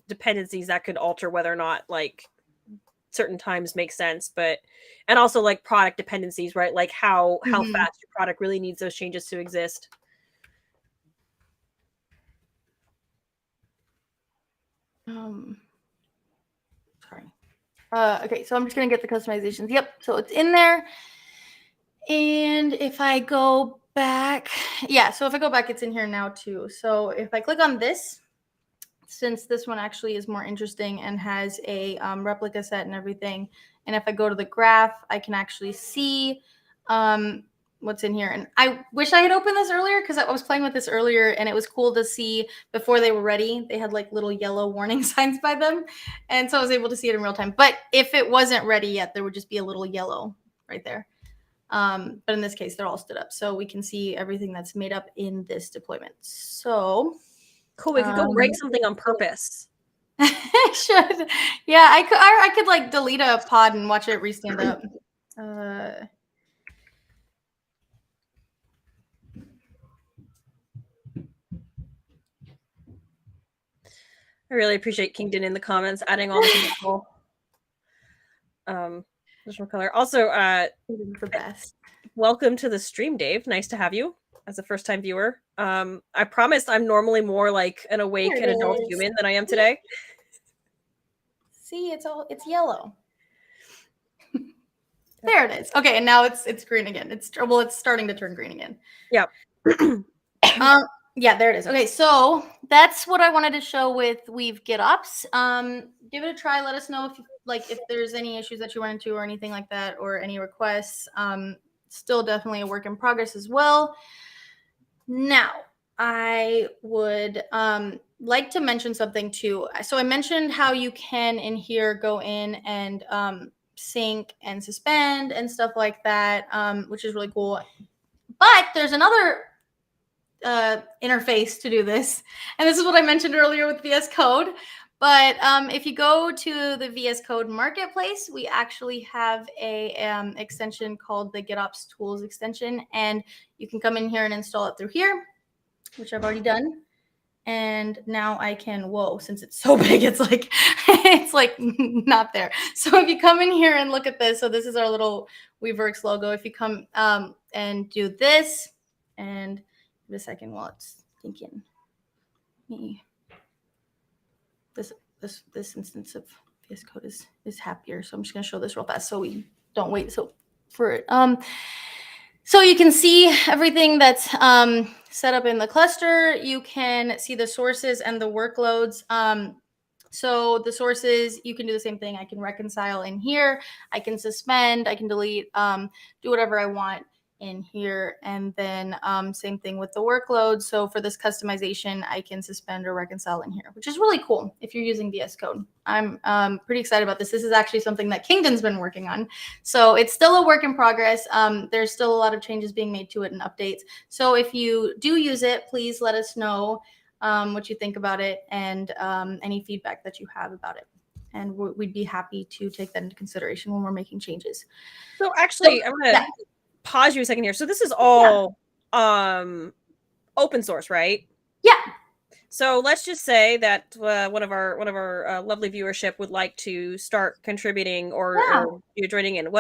dependencies that could alter whether or not like certain times make sense, and also like product dependencies, right? Like how fast your product really needs those changes to exist. Sorry. Okay, so I'm just gonna get the customizations. Yep, so it's in there. And if I go back, so if I go back, it's in here now too. So if I click on this, since this one actually is more interesting and has a replica set and everything, and if I go to the graph, I can actually see what's in here. And I wish I had opened this earlier because I was playing with this earlier, and it was cool to see before they were ready. They had like little yellow warning signs by them, and so I was able to see it in real time. But if it wasn't ready yet, there would just be a little yellow right there. But in this case, they're all stood up, so we can see everything that's made up in this deployment. So cool. We could go break something on purpose. I should. Yeah, I could like delete a pod and watch it restand up. I really appreciate Kingdon in the comments adding all this additional color. Also, the best. Welcome to the stream, Dave. Nice to have you as a first-time viewer. I promised I'm normally more like an awake and adult human than I am today. See, it's yellow. There it is. Okay, and now it's green again. It's starting to turn green again. Yeah. Yeah, there it is. Okay, so that's what I wanted to show with Weave GitOps. Give it a try. Let us know if there's any issues that you run into or anything like that, or any requests. Still definitely a work in progress as well. Now, I would like to mention something too. So I mentioned how you can in here go in and sync and suspend and stuff like that, which is really cool. But there's another interface to do this, and this is what I mentioned earlier with VS Code. But if you go to the VS Code marketplace, we actually have a extension called the GitOps Tools extension, and you can come in here and install it through here, which I've already done. And now I can, since it's so big, it's like not there. So if you come in here and look at this, so this is our little Weaveworks logo. If you come and do this, and give it a second while it's thinking. This instance of VS Code is happier, so I'm just going to show this real fast so we don't wait for it. So you can see everything that's set up in the cluster. You can see the sources and the workloads. So the sources, you can do the same thing. I can reconcile in here. I can suspend. I can delete. Do whatever I want in here. And then same thing with the workload. So for this customization, I can suspend or reconcile in here, which is really cool if you're using VS Code. I'm pretty excited about this. This is actually something that Kingdon's been working on. So it's still a work in progress. There's still a lot of changes being made to it and updates. So if you do use it, please let us know what you think about it and any feedback that you have about it. And we'd be happy to take that into consideration when we're making changes. So actually, I'm going to pause you a second here. So this is all open source, right? Yeah. So let's just say that one of our lovely viewership would like to start contributing or you're joining in.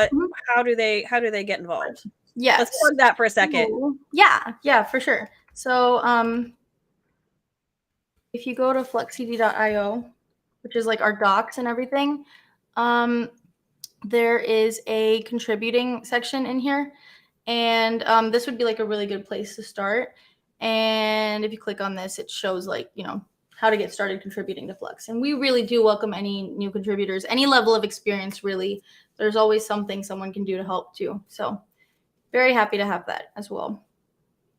How do they get involved? Yeah. Let's plug that for a second. Yeah, for sure. So if you go to fluxcd.io, which is like our docs and everything, there is a contributing section in here. And this would be like a really good place to start. And if you click on this, it shows like, how to get started contributing to Flux. And we really do welcome any new contributors, any level of experience, really. There's always something someone can do to help too. So very happy to have that as well.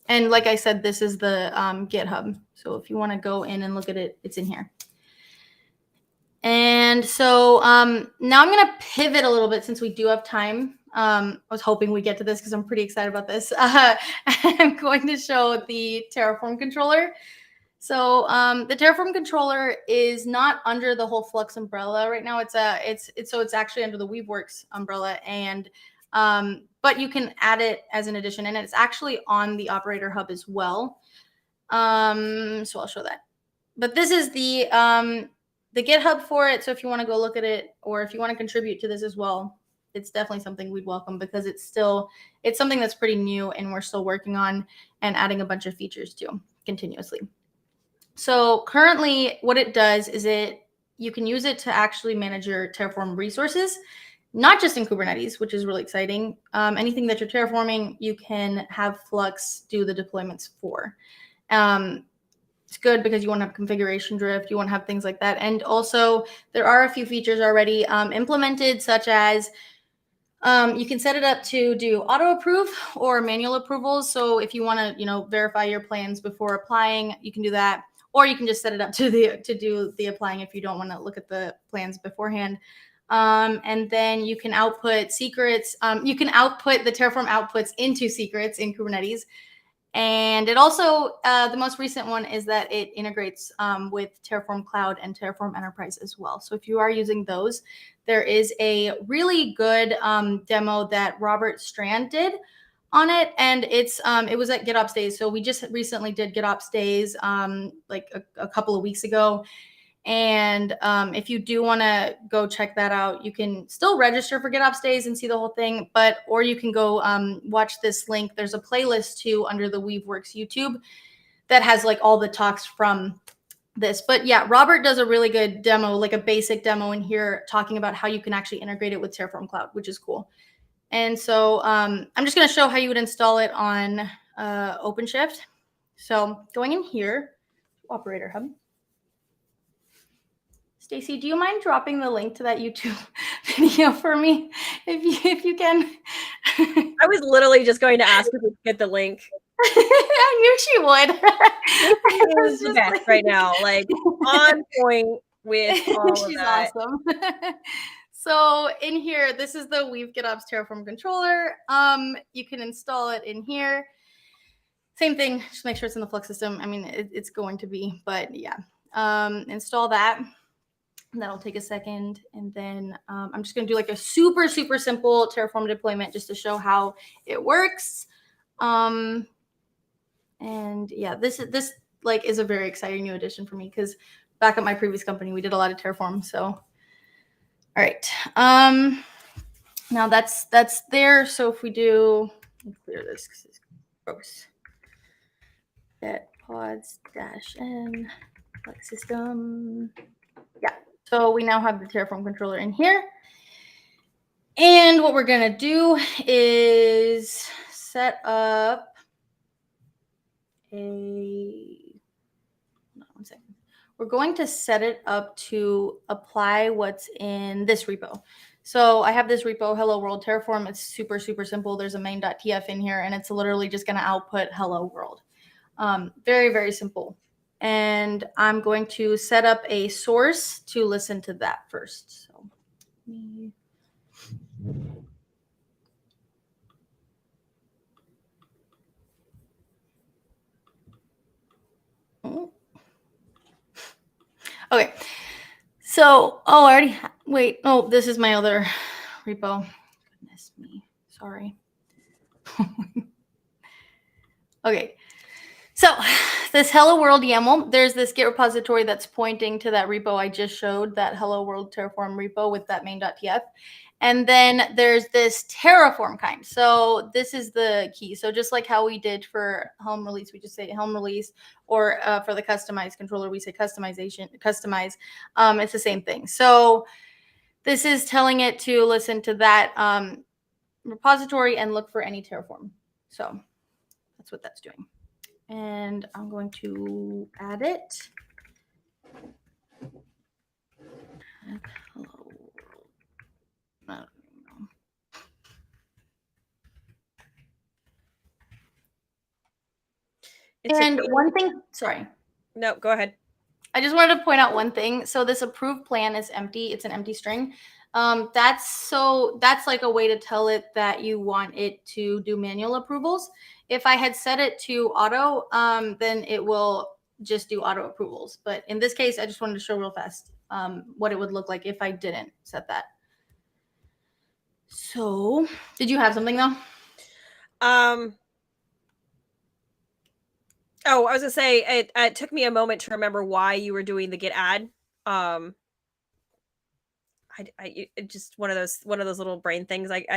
And like I said, this is the GitHub. So if you want to go in and look at it, it's in here. And so now I'm going to pivot a little bit since we do have time. I was hoping we get to this because I'm pretty excited about this. I'm going to show the Terraform controller. So the Terraform controller is not under the whole Flux umbrella right now. It's actually under the Weaveworks umbrella, and but you can add it as an addition, and it's actually on the operator hub as well. So I'll show that. But this is the GitHub for it. So if you want to go look at it, or if you want to contribute to this as well, it's definitely something we'd welcome because it's something that's pretty new and we're still working on and adding a bunch of features to continuously. So currently what it does is you can use it to actually manage your Terraform resources, not just in Kubernetes, which is really exciting. Anything that you're terraforming, you can have Flux do the deployments for. It's good because you won't have configuration drift. You won't have things like that. And also there are a few features already implemented, such as you can set it up to do auto approve or manual approvals. So if you want to, verify your plans before applying, you can do that. Or you can just set it up to do the applying if you don't want to look at the plans beforehand. And then you can output secrets. You can output the Terraform outputs into secrets in Kubernetes. And it also, the most recent one is that it integrates with Terraform Cloud and Terraform Enterprise as well. So if you are using those, there is a really good demo that Robert Strand did on it, and it was at GitOps Days. So we just recently did GitOps Days like a couple of weeks ago. And if you do want to go check that out, you can still register for GitOps Days and see the whole thing, or you can go watch this link. There's a playlist too under the Weaveworks YouTube that has like all the talks from this. But yeah, Robert does a really good demo, like a basic demo in here, talking about how you can actually integrate it with Terraform Cloud, which is cool. And so I'm just going to show how you would install it on OpenShift. So going in here, Operator Hub. Stacy, do you mind dropping the link to that YouTube video for me, if you can? I was literally just going to ask if we could get the link. I knew she would. She's the best right now, like on point with all of She's that. awesome. So in here, this is the Weave GitOps Terraform controller. You can install it in here. Same thing, just make sure it's in the Flux system. I mean, it's going to be, but yeah. Install that. That'll take a second. And then I'm just going to do like a super, super simple Terraform deployment just to show how it works. And yeah, this like is a very exciting new addition for me because back at my previous company, we did a lot of Terraform. So, all right. Now that's there. So if we do, let's clear this because it's gross. Get pods -n Flux system. Yeah. So we now have the Terraform controller in here. And what we're going to do is set up one second. We're going to set it up to apply what's in this repo. So I have this repo, Hello World Terraform. It's super, super simple. There's a main.tf in here, and it's literally just going to output Hello World. Very, very simple. And I'm going to set up a source to listen to that first. So, okay. So, I already, wait, oh, this is my other repo. Goodness me, sorry. Okay. So this Hello World YAML, there's this Git repository that's pointing to that repo I just showed, that Hello World Terraform repo with that main.tf. And then there's this Terraform kind. So this is the key. So just like how we did for Helm release, we just say Helm release, or for the customized controller, we say customize. It's the same thing. So this is telling it to listen to that repository and look for any Terraform. So that's what that's doing. And I'm going to add it. Hello. And one thing, sorry. No, go ahead. I just wanted to point out one thing. So this approved plan is empty. It's an empty string. That's like a way to tell it that you want it to do manual approvals. If I had set it to auto, then it will just do auto approvals. But in this case, I just wanted to show real fast what it would look like if I didn't set that. So, did you have something though? Oh, I was gonna say it took me a moment to remember why you were doing the git add. It's just one of those little brain things. Because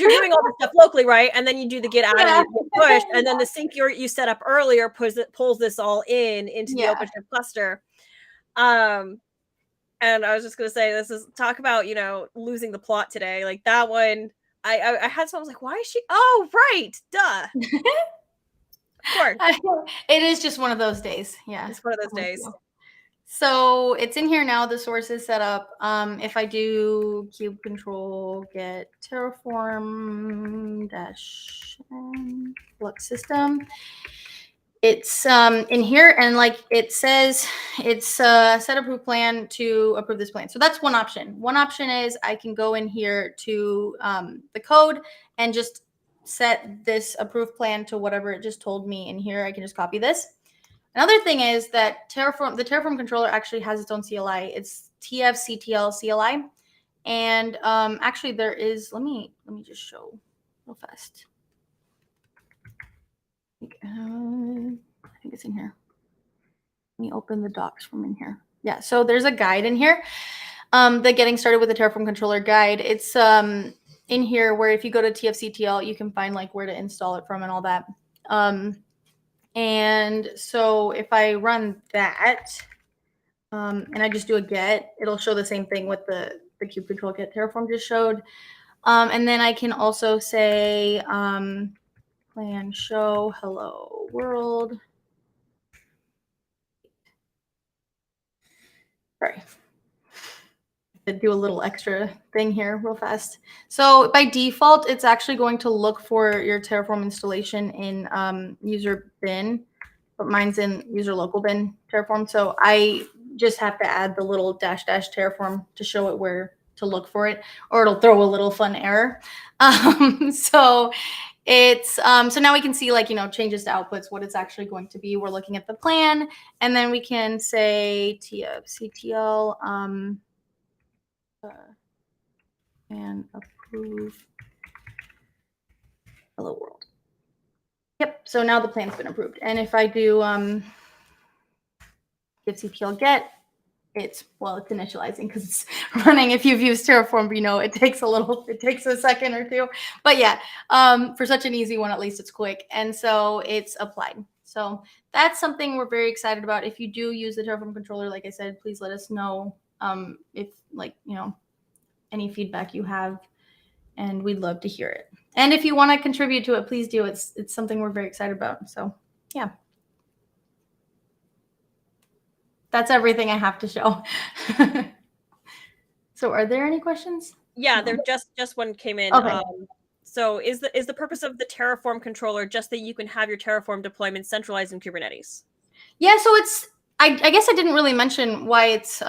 you're doing all this stuff locally, right? And then you do the git add and you get pushed, and then the sync you set up earlier pulls this all into the OpenShift cluster. And I was just gonna say, talk about losing the plot today. Like that one, I had someone was like, why is she? Oh, right, duh. Of course. It is just one of those days. Yeah, it's one of those days. So it's in here now. The source is set up. If I do cube control get Terraform -n Flux system, it's in here, and like it says, it's set approved plan to approve this plan. So that's one option. One option is I can go in here to the code and just set this approved plan to whatever it just told me in here, I can just copy this. Another thing is that the Terraform controller actually has its own CLI. It's tfctl CLI. And actually there is, let me just show real fast. I think it's in here. Let me open the docs from in here. Yeah, so there's a guide in here. The Getting Started with the Terraform Controller guide. It's in here where if you go to tfctl, you can find like where to install it from and all that. And so if I run that and I just do a get, it'll show the same thing with the kube control get Terraform just showed. And then I can also say plan show hello world. Sorry. Do a little extra thing here real fast. So by default, it's actually going to look for your Terraform installation in user bin, but mine's in user local bin Terraform. So I just have to add the little -- Terraform to show it where to look for it, or it'll throw a little fun error. So it's so now we can see, like, you know, changes to outputs, what it's actually going to be. We're looking at the plan, and then we can say tfctl and approve hello world. Yep, so now the plan's been approved. And if I do tfctl get, it's initializing because it's running. If you've used Terraform, you know it takes a second or two. But yeah, for such an easy one, at least it's quick. And so it's applied. So that's something we're very excited about. If you do use the Terraform controller, like I said, please let us know if, like, you know, any feedback you have, and we'd love to hear it. And if you want to contribute to it, please do. It's something we're very excited about. So yeah. That's everything I have to show. So are there any questions? Yeah, there just one came in. Okay. So is the purpose of the Terraform controller just that you can have your Terraform deployment centralized in Kubernetes? Yeah, so it's I guess I didn't really mention why it's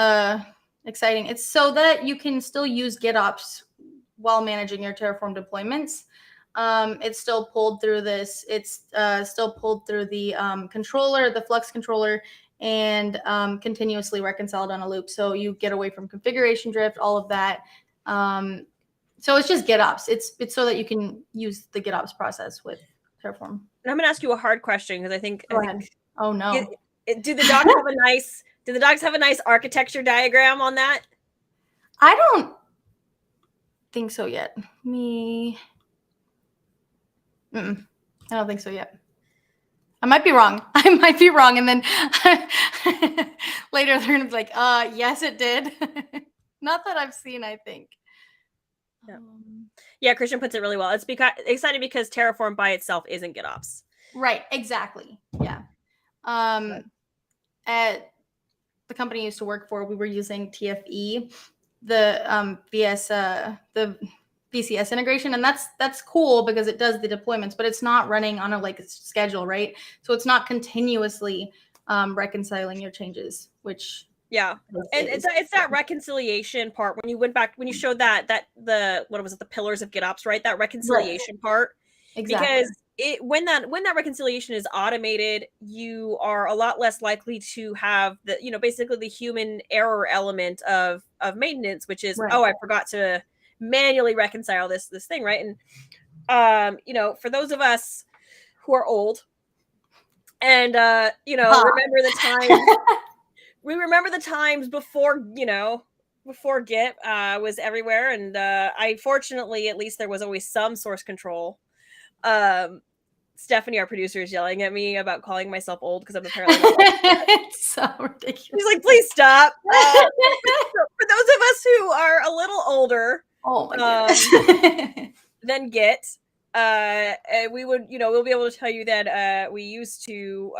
exciting. It's so that you can still use GitOps while managing your Terraform deployments. It's still pulled through this. It's still pulled through the controller, the Flux controller, and continuously reconciled on a loop. So you get away from configuration drift, all of that. So it's just GitOps. It's so that you can use the GitOps process with Terraform. And I'm going to ask you a hard question because I think. Oh no. Do the docs have a nice? Do the docs have a nice architecture diagram on that? I don't think so yet. I don't think so yet. I might be wrong. And then later they're going to be like, yes, it did. Not that I've seen, I think. Yeah, Christian puts it really well. It's exciting because Terraform by itself isn't GitOps. Right, exactly. Yeah. At the company I used to work for, we were using TFE, the VCS integration, and that's cool because it does the deployments, but it's not running on a schedule, right? So it's not continuously reconciling your changes, which and it's that reconciliation part when you showed that the the pillars of GitOps, right? That reconciliation part, exactly. Because when that reconciliation is automated, you are a lot less likely to have basically the human error element of maintenance, which is I forgot to manually reconcile this thing, right? And for those of us who are old and remember the time we remember the times before Git was everywhere, and I fortunately, at least there was always some source control. Stephanie, our producer, is yelling at me about calling myself old because I'm apparently it's so ridiculous. She's like, please stop. For those of us who are a little older, than Git, we would, we'll be able to tell you that we used to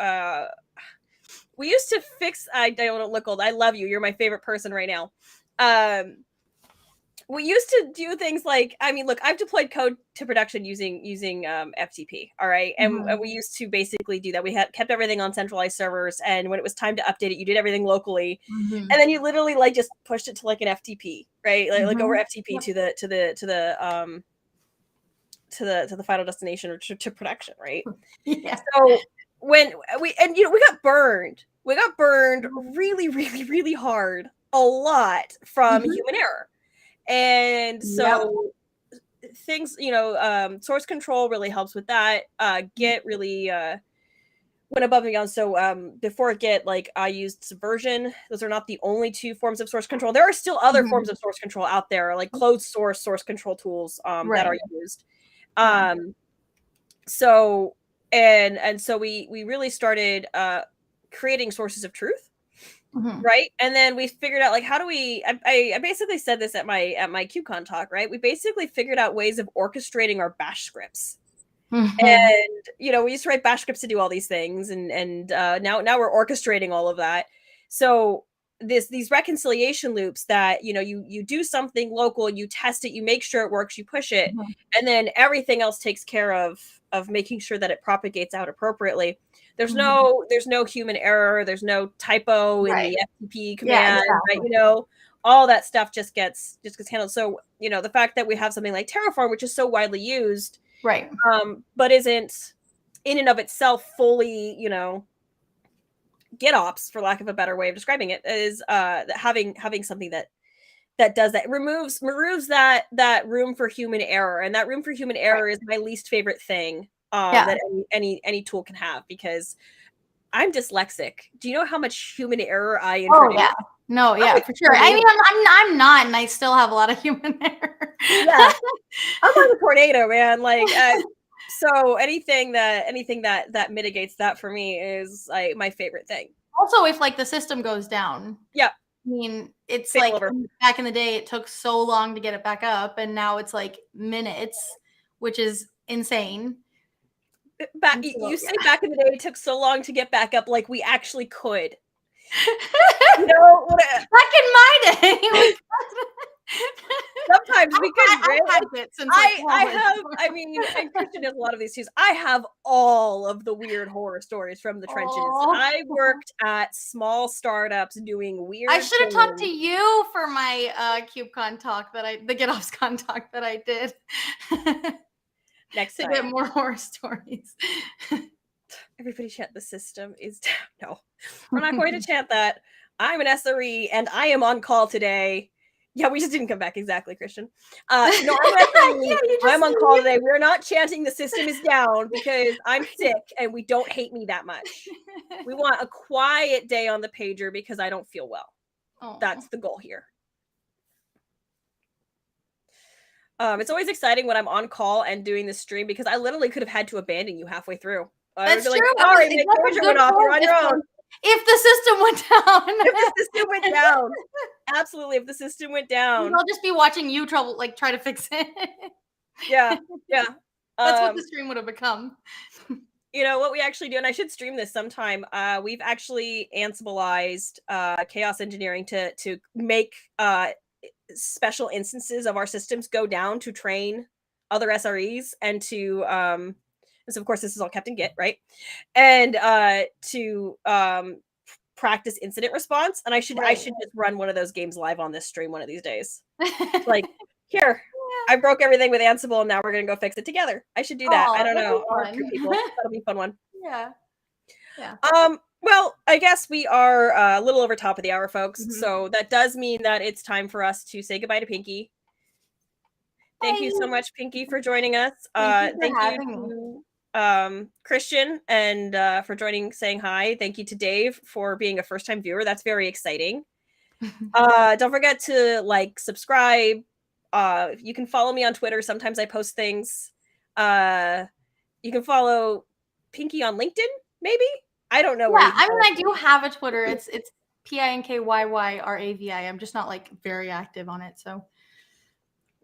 fix. I don't look old. I love you. You're my favorite person right now. We used to do things like, look, I've deployed code to production using FTP. All right. And we used to basically do that. We kept everything on centralized servers. And when it was time to update it, you did everything locally. And then you literally just pushed it to an FTP, right? Like over FTP to the to the final destination or to production, right? Yeah. So when we got burned really, really, really hard, a lot from human error. And so things, source control really helps with that. Git really went above and beyond. So before Git, like I used Subversion. Those are not the only two forms of source control. There are still other forms of source control out there, like closed source control tools that are used. So we really started creating sources of truth. Right. And then we figured out, like, how do we, I basically said this at my KubeCon talk, right? We basically figured out ways of orchestrating our bash scripts. And, we used to write bash scripts to do all these things. And now we're orchestrating all of that. So these reconciliation loops that, you do something local, you test it, you make sure it works, you push it, and then everything else takes care of making sure that it propagates out appropriately. There's no human error. There's no typo in the FTP command, right? All that stuff just gets handled. So, the fact that we have something like Terraform, which is so widely used, right, but isn't in and of itself fully, GitOps, for lack of a better way of describing it, is having something that does that, removes that room for human error, and that room for human error is my least favorite thing that any tool can have, because I'm dyslexic. Do you know how much human error I introduce? Oh yeah, no, yeah, for sure. I mean, I'm not, and I still have a lot of human error. Yeah, I'm like a tornado, man. Like, so anything that mitigates that for me is like my favorite thing. Also, if like the system goes down, yeah. I mean, it's like back in the day, it took so long to get it back up, and now it's like minutes, which is insane. You say back in the day it took so long to get back up, like we actually could. Back in my day, sometimes we could. I mean, and Christian has a lot of these too. I have all of the weird horror stories from the trenches. I worked at small startups doing weird. I should have talked to you for my KubeCon talk the GitOps Con talk that I did. Next to time. Get more horror stories. Everybody chant the system is down. No, we're not going to chant that. I'm an SRE and I am on call today. Yeah, we just didn't come back exactly, Christian. No, I'm an SRE. I'm on call today. We're not chanting the system is down because I'm sick and we don't hate me that much. We want a quiet day on the pager because I don't feel well. That's the goal here. It's always exciting when I'm on call and doing the stream, because I literally could have had to abandon you halfway through. That's true. Sorry, my pager went off. You're on your own. If the system went down. If the system went down. Absolutely. If the system went down. I'll just be watching you try to fix it. Yeah. That's what the stream would have become. What we actually do, and I should stream this sometime. We've actually Ansibleized chaos engineering to make special instances of our systems go down to train other SREs and to so of course this is all kept in Git, right? And to practice incident response. And I should just run one of those games live on this stream one of these days. Like, here, I broke everything with Ansible and now we're gonna go fix it together. I should do that. I don't know. People. That'll be a fun one. Yeah. Well, I guess we are a little over top of the hour, folks. So that does mean that it's time for us to say goodbye to Pinky. Thank you so much, Pinky, for joining us. Thank you to Christian and for joining, saying hi. Thank you to Dave for being a first-time viewer. That's very exciting. Don't forget to subscribe. You can follow me on Twitter. Sometimes I post things. You can follow Pinky on LinkedIn, maybe. I don't know. Yeah, I do have a Twitter. It's PINKYYRAVI. I'm just not very active on it. So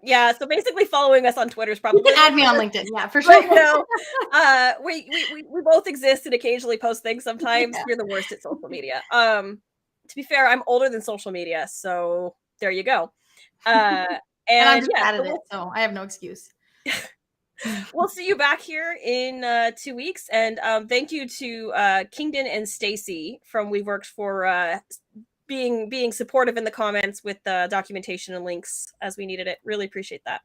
yeah, so basically following us on Twitter is probably. You can add me on LinkedIn. Yeah, for sure. We both exist and occasionally post things. Sometimes you're the worst at social media. To be fair, I'm older than social media, so there you go. And I'm just bad at it, so I have no excuse. We'll see you back here in 2 weeks, and thank you to Kingdon and Stacy from WeaveWorks for being supportive in the comments with documentation and links as we needed it. Really appreciate that.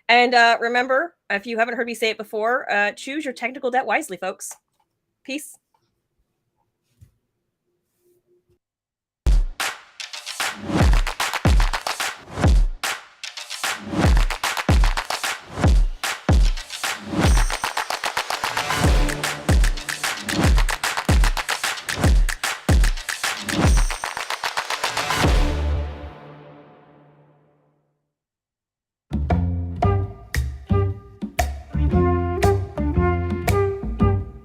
And remember, if you haven't heard me say it before, choose your technical debt wisely, folks. Peace.